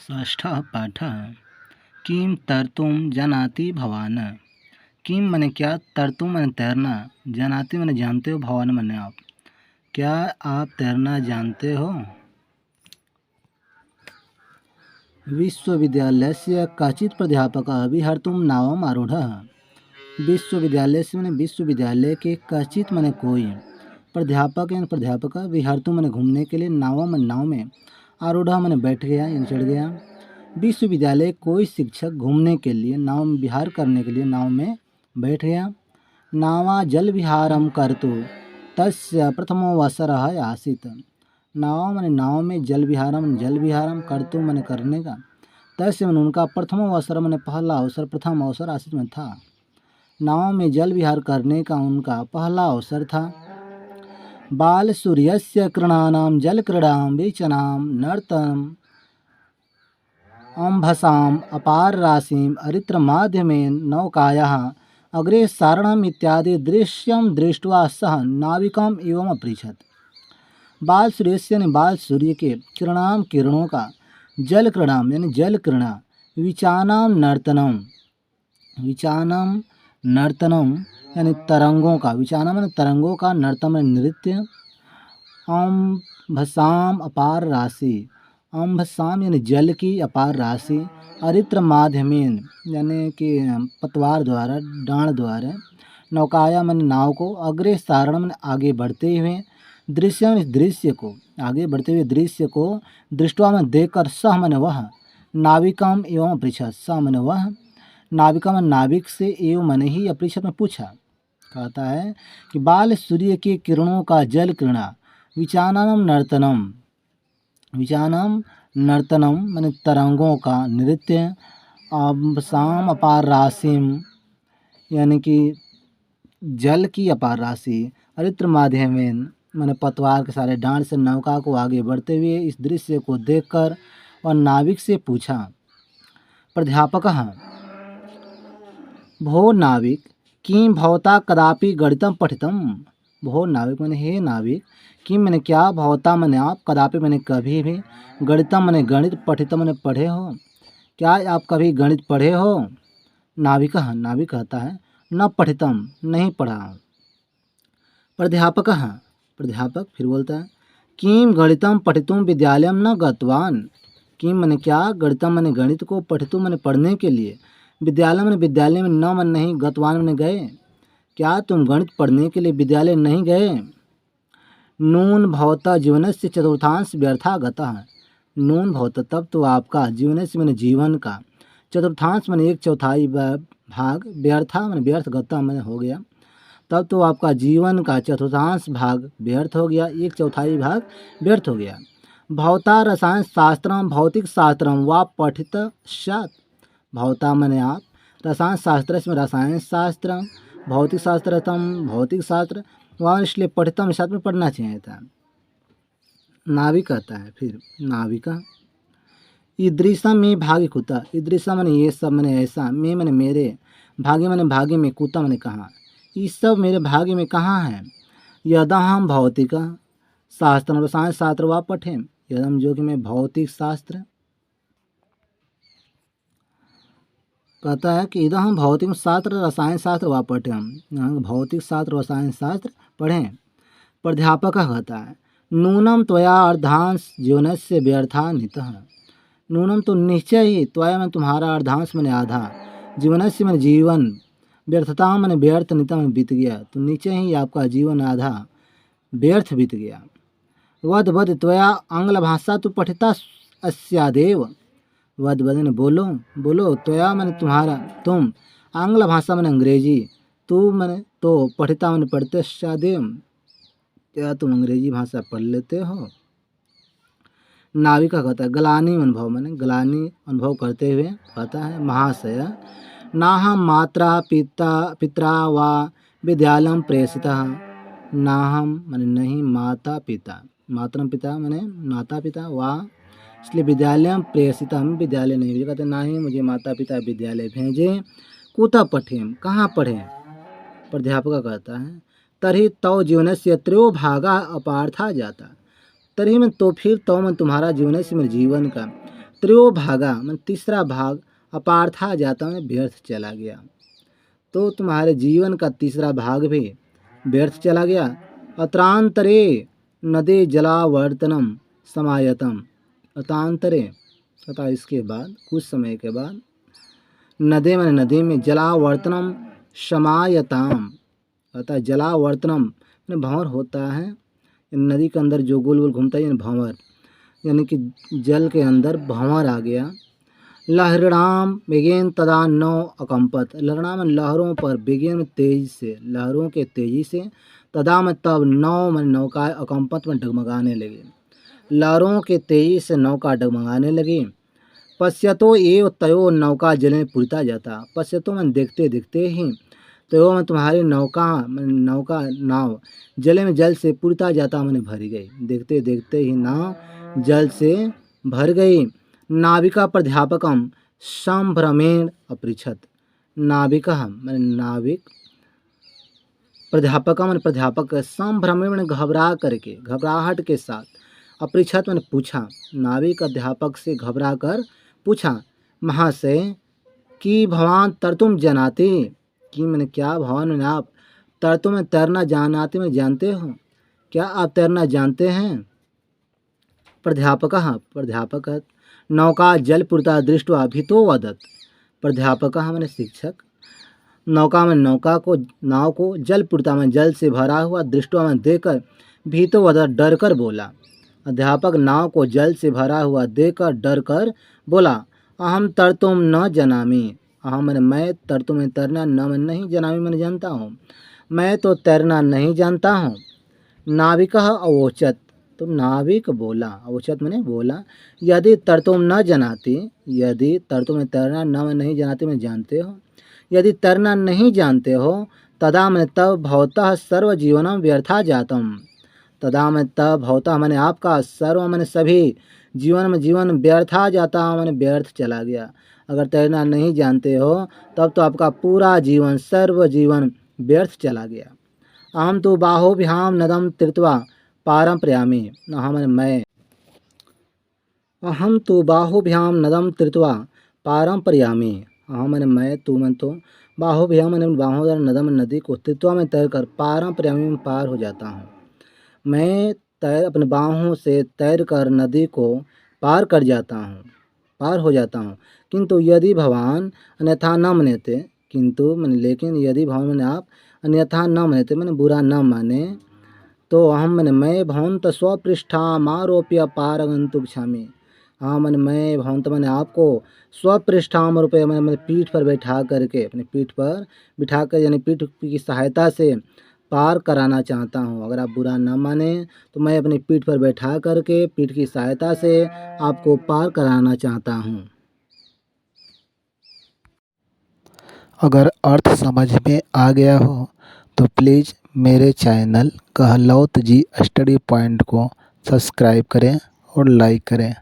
षष्ठः पाठः। किं तर्तुं जानाति भवान्। किं मने क्या, तर्तुं मने तैरना, जानाति मने जानते हो, भवान् मने आप। क्या आप तैरना जानते हो। विश्वविद्यालयस्य कश्चित् प्राध्यापकः विहर्तुं नावम् आरूढः। विश्वविद्यालयस्य मने विश्वविद्यालय के कश्चित् मने कोई, प्राध्यापक यानी प्राध्यापक, विहर्तुं मने घूमने के लिए, नाव नाव में, आरूढ़ मने बैठ गया यानी चढ़ गया। विश्वविद्यालय कोई शिक्षक घूमने के लिए, नाव में विहार करने के लिए नाव में बैठ गया। नावा जल विहारम कर्तु तस्य प्रथमोऽवसरः आसीत्। नाव मने नाव में, जल विहारम कर्तु मने करने का, तस्य मने उनका, प्रथमोऽवसर मने पहला अवसर, प्रथम अवसर, आसीत् में था। नाव में जल विहार करने का उनका पहला अवसर था। बाल सूर्यस्य किरणानां जलक्रीडां वीचनां नर्तनम् अम्भसाम् अपार राशिम् अरित्रमाध्यमेन नौकायाः अग्रे सारणम् इत्यादि दृश्यं दृष्ट्वा सः नाविकम् एवं अपृच्छत्। बाल सूर्यस्य यानी बाल सूर्य के, किरणों का, जल क्रीड़ाम यानी जल क्रीड़ा, विचानाम नर्तनम यानी तरंगों का, विचानम यानी तरंगों का, नर्तन नृत्य, अम्भसाम अपार राशि, अम्भसाम यानी जल की, अपार राशि, अरित्र माध्यमेन यानी कि पतवार द्वारा, डांड द्वारा, नौकाया मन नाव को, अग्रे सारण मन आगे बढ़ते हुए, दृश्य दृश्य को, आगे बढ़ते हुए दृश्य को, दृष्टवा में देखकर, सह मन वह, नाविकम एवं अपृच्छत, सह मन वह, नाविका मन नाविक से, एवं मन ही, अपृच्छत में पूछा। कहता है कि बाल सूर्य के किरणों का जल क्रीड़ा, विचानम नर्तनम माने तरंगों का नृत्य, अम्भसाम अपार राशिम यानी कि जल की अपार राशि, अरित्र माध्यमेन माने पतवार के सारे डांड से नौका को आगे बढ़ते हुए, इस दृश्य को देखकर वह नाविक से पूछा। प्राध्यापकः भो नाविक किं भवता कदापि गणितं पठितं। भो नाविक माने हे नाविक, किं माने क्या, भवता माने आप, कदापि माने कभी भी, गणितम माने गणित, पठितम माने पढ़े हो, क्या आप कभी गणित पढ़े हो। नाविक कहता है न पठितम, नहीं पढ़ा। प्राध्यापक फिर बोलता है किं गणितम पठितुम विद्यालयम न गतवान। किं माने क्या, गणितम माने गणित को, पठितुम माने पढ़ने के लिए, विद्यालय माने विद्यालय में, न मन नहीं, गतवान माने गए, क्या तुम गणित पढ़ने के लिए विद्यालय नहीं गए। नून भवता जीवनस्य चतुर्थांश व्यर्था गतः। नून भवता तब तो आपका, जीवनस्य माने जीवन का, चतुर्थांश माने एक चौथाई भाग, व्यर्था माने व्यर्थ, गता माने हो गया, तब तो आपका जीवन का चतुर्थांश भाग व्यर्थ हो गया, एक चौथाई भाग व्यर्थ हो गया। भवता रसायन शास्त्रम भौतिक शास्त्रम व पठित स्यात्। भवता माने आप, रसायन शास्त्र में रसायन शास्त्र, भौतिक शास्त्रतम भौतिक शास्त्र, वहाँ इसलिए पठितम साथ में पढ़ना चाहिए था। नाविक कहता है फिर, नाविका ईदृशा में भाग्य कुता। ईदृशा माने ये सब, माने ऐसा, में माने मेरे, भाग्य माने भाग्य में, कुता माने कहाँ, ये सब मेरे भाग्य में कहाँ है। यदा हम भौतिक शास्त्र रसायन शास्त्र व पठे, यदम जो कि मैं भौतिक शास्त्र, कहता है कि इधर हम भौतिक शास्त्र रसायन शास्त्र व पढ़े, हम भौतिक शास्त्र रसायन शास्त्र पढ़ें। प्राध्यापक कहता है नूनम त्वया अर्धांश जीवनस्य व्यर्था नितः। नूनम तो निश्चय ही, त्वया में तुम्हारा, अर्धांश मैंने आधा, जीवनस्य मैंने जीवन, व्यर्थता मैंने व्यर्थ, नितः में बीत गया, तो निश्चय ही आपका जीवन आधा व्यर्थ बीत गया। वद त्वया आंग्ल भाषा तो पठिता अस्यादेव। वद ने बोलो, त्वया मैंने तुम्हारा, तुम, आंग्ल भाषा मैंने अंग्रेजी, तू मैंने तो, पठिता मैंने पढ़ते, अस्यादेव क्या तुम अंग्रेजी भाषा पढ़ लेते हो। नाविका कहता है ग्लानि अनुभव, मैंने ग्लानि अनुभव करते हुए कहता है महाशय ना हम मात्रा पिता व विद्यालय प्रेषितः। ना हम मैंने नहीं, माता पिता, मातरम पिता मैंने माता पिता, व इसलिए विद्यालय प्रेषित, हम विद्यालय नहीं भेजे, कहते ना ही मुझे माता पिता विद्यालय भेजें, कुतः पठेम, कहाँ पढ़ें। प्राध्यापक कहता है तरी तव जीवन से त्रयो भागा अपार्था जाता। तरी में तो फिर तो में तुम्हारा जीवन से, मेरे जीवन का त्रयो भागा मन तीसरा भाग अपार्था जाता मैंने व्यर्थ चला गया। तो तुम्हारे जीवन का तीसरा भाग भी व्यर्थ चला गया। अत्रांतरे नदे जलावर्तनम समायतम, अतांतरे तथा इसके बाद कुछ समय के बाद नदे मैंने नदी में जलावर्तनम समायताम, अतः जलावर्तनम मैंने भंवर होता है, नदी के अंदर जो गोल गोल घूमता है यानी भंवर, यानी कि जल के अंदर भंवर आ गया। लहरणाम वेगेन तदा नौ अकंपत, लहरणाम लहरों पर, वेगेन तेज से, लहरों के तेजी से, तदा में तब, नौ में नौका, अकंपत में डगमगाने लगे, लहरों के तेजी से नौका डगमगाने लगी। पश्यतो एव तयो नौका जल में पुरता जाता, पश्यतो में देखते देखते ही, तयो में तुम्हारी नौका नाव जल में जल से पुरता जाता मैंने भर गई, देखते देखते ही नाव जल से भर गई। नाविका प्राध्यापकम संभ्रमेण अपृछत, नाविका मैंने नाविक, प्राध्यापक मैंने प्राध्यापक, संभ्रमेण मैंने घबरा करके, घबराहट के साथ, अपृछत मैंने पूछा, नाविक अध्यापक से घबरा कर पूछा, महाशय कि भवान तर्तुम जनाते, कि मैंने क्या भवान मैंने आप तर्तुम में तैरना जानाते में जानते हो, क्या आप तैरना जानते हैं। प्राध्यापक नौका जलपुरता दृष्टवा भीतो वदत, प्राध्यापक मैंने शिक्षक, नौका में नौका को, नाव को जलपुरता में जल से भरा हुआ दृष्टवा में देकर, भीतो वदत डर कर बोला, अध्यापक नाव को जल से भरा हुआ देकर डर कर बोला, अहम तर्तुम न जनामि, अहम मैंने मैं, तर्तुम में तैरना, न मैं नहीं, जनामि मैंने जानता हूँ, मैं तो तैरना नहीं जानता हूँ। नाविकः अवोचत, तो नाविक बोला, अवोचत मैंने बोला, यदि तर्तुम न जनाते, यदि तर्तुम में तैरना न मैं नहीं जनाते मैं जानते हो, यदि तैरना नहीं जानते हो, तदा मैं तब भवतः सर्व जीवनम व्यर्था जातम, तदा मैं तब भवतः मैंने आपका, सर्व मैंने सभी, जीवन में जीवन व्यर्था जाता मैंने व्यर्थ चला गया। अगर तैरना नहीं जानते हो तब तो आपका पूरा जीवन, सर्व जीवन व्यर्थ चला गया। अहम तो बाहोभ्याम नदम तीर्थवा पारम प्रयामी, अहम तो बाहोभ्याम नदम तीर्थवा पारम प्रयामी, अहम मैंने मैं, तू मैं तो, बाहोभ्याम मैंने बाहों द्वारा नदम नदी को, तीर्थवा में तैर कर, पारम प्रयामी में पार हो जाता हूँ, मैं अपने बाहों से तैर कर नदी को पार कर जाता हूँ, पार हो जाता हूँ। किंतु यदि भगवान अन्यथा न मनेते, किंतु मैंने लेकिन यदि भगवान मैंने आप अन्यथा न मनेते, मैंने बुरा न माने, तो अहम मैंने मैं भवंत स्वपृष्ठामारोप्य पारगंतु इच्छामि, हाँ मैंने मैं भवंत मैंने आपको स्वपृष्ठाम रूपये मैंने पीठ पर बैठा करके, अपने पीठ पर बिठा कर, यानी पीठ की सहायता से पार कराना चाहता हूँ। अगर आप बुरा न माने तो मैं अपनी पीठ पर बैठा करके, पीठ की सहायता से आपको पार कराना चाहता हूँ। अगर अर्थ समझ में आ गया हो तो प्लीज़ मेरे चैनल कहलौत जी स्टडी पॉइंट को सब्सक्राइब करें और लाइक करें।